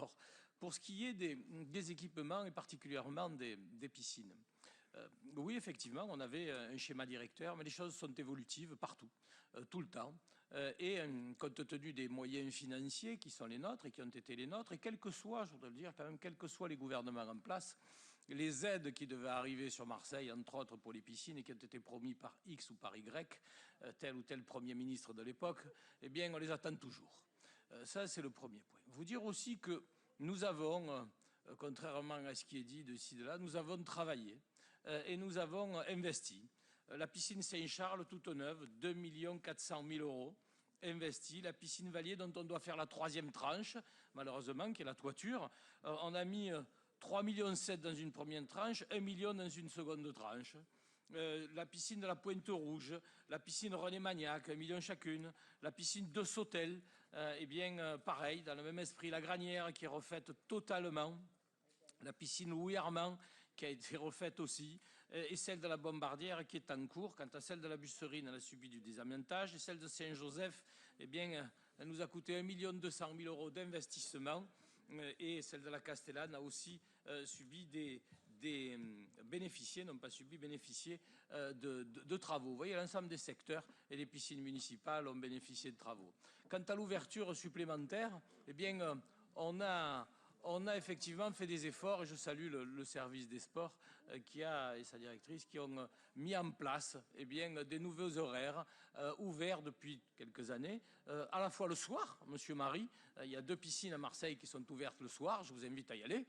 Alors, pour ce qui est des équipements et particulièrement des piscines, oui, effectivement, on avait un schéma directeur, mais les choses sont évolutives partout, tout le temps. Compte tenu des moyens financiers qui sont les nôtres et qui ont été les nôtres, et quels que soient, je voudrais le dire quand même, quels que soient les gouvernements en place, les aides qui devaient arriver sur Marseille, entre autres pour les piscines, et qui ont été promis par X ou par Y, tel ou tel Premier ministre de l'époque, eh bien, on les attend toujours. Ça, c'est le premier point. Vous dire aussi que nous avons, contrairement à ce qui est dit de ci, de là, nous avons travaillé et nous avons investi. La piscine Saint-Charles, toute neuve, 2 400 000 € investi. La piscine Valier, dont on doit faire la 3e tranche, malheureusement, qui est la toiture. On a mis 3,7 millions dans une première tranche, 1 million dans une seconde tranche. La piscine de la Pointe-Rouge, la piscine René-Magnac, 1 million chacune, la piscine de Sautel, pareil, dans le même esprit, la Granière qui est refaite totalement, la piscine Louis Armand qui a été refaite aussi, et celle de la Bombardière qui est en cours. Quant à celle de la Busserine, elle a subi du désamiantage, et celle de Saint-Joseph, elle nous a coûté 1 200 000 € d'investissement, et celle de la Castellane a aussi bénéficié de travaux. Vous voyez, l'ensemble des secteurs et les piscines municipales ont bénéficié de travaux. Quant à l'ouverture supplémentaire, on a effectivement fait des efforts, et je salue le service des sports et sa directrice qui ont mis en place des nouveaux horaires ouverts depuis quelques années, à la fois le soir, Monsieur Marie, il y a 2 piscines à Marseille qui sont ouvertes le soir, je vous invite à y aller,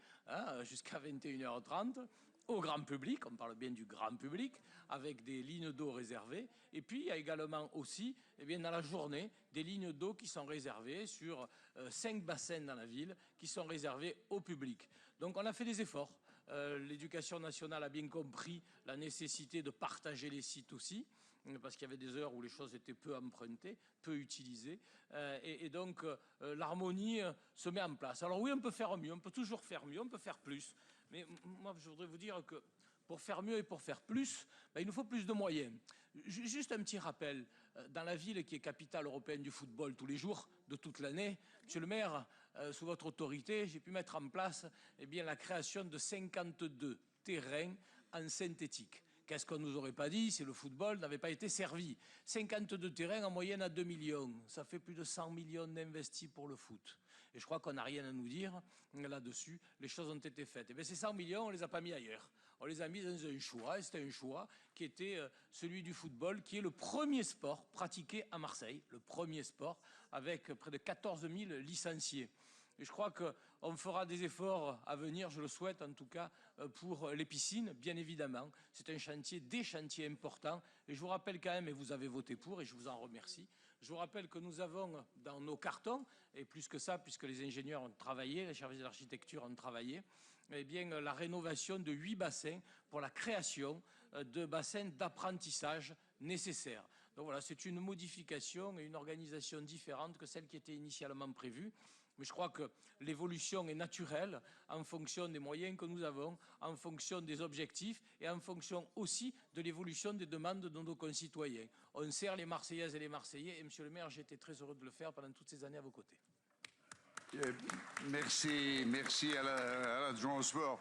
jusqu'à 21h30. Au grand public, on parle bien du grand public, avec des lignes d'eau réservées. Et puis, il y a également aussi, dans la journée, des lignes d'eau qui sont réservées sur 5 bassins dans la ville, qui sont réservés au public. Donc, on a fait des efforts. L'éducation nationale a bien compris la nécessité de partager les sites aussi, parce qu'il y avait des heures où les choses étaient peu empruntées, peu utilisées. Donc, l'harmonie se met en place. Alors oui, on peut faire mieux, on peut toujours faire mieux, on peut faire plus. Mais moi, je voudrais vous dire que pour faire mieux et pour faire plus, il nous faut plus de moyens. Juste un petit rappel. Dans la ville qui est capitale européenne du football tous les jours, de toute l'année, Monsieur le maire, sous votre autorité, j'ai pu mettre en place la création de 52 terrains en synthétique. Qu'est-ce qu'on ne nous aurait pas dit si le football n'avait pas été servi? 52 terrains en moyenne à 2 millions. Ça fait plus de 100 millions d'investis pour le foot. Et je crois qu'on n'a rien à nous dire là-dessus. Les choses ont été faites. Et ces 100 millions, on ne les a pas mis ailleurs. On les a mis dans un choix. Et c'était un choix qui était celui du football, qui est le premier sport pratiqué à Marseille. Le premier sport, avec près de 14 000 licenciés. Et je crois qu'on fera des efforts à venir, je le souhaite en tout cas, pour les piscines, bien évidemment. C'est un chantier, des chantiers importants. Et je vous rappelle quand même, et vous avez voté pour, et je vous en remercie, je vous rappelle que nous avons dans nos cartons, et plus que ça, puisque les ingénieurs ont travaillé, les services d'architecture ont travaillé, la rénovation de 8 bassins pour la création de bassins d'apprentissage nécessaires. Donc voilà, c'est une modification et une organisation différente que celle qui était initialement prévue. Mais je crois que l'évolution est naturelle en fonction des moyens que nous avons, en fonction des objectifs et en fonction aussi de l'évolution des demandes de nos concitoyens. On sert les Marseillaises et les Marseillais et Monsieur le maire, j'ai été très heureux de le faire pendant toutes ces années à vos côtés. Merci à l'adjoint au sport.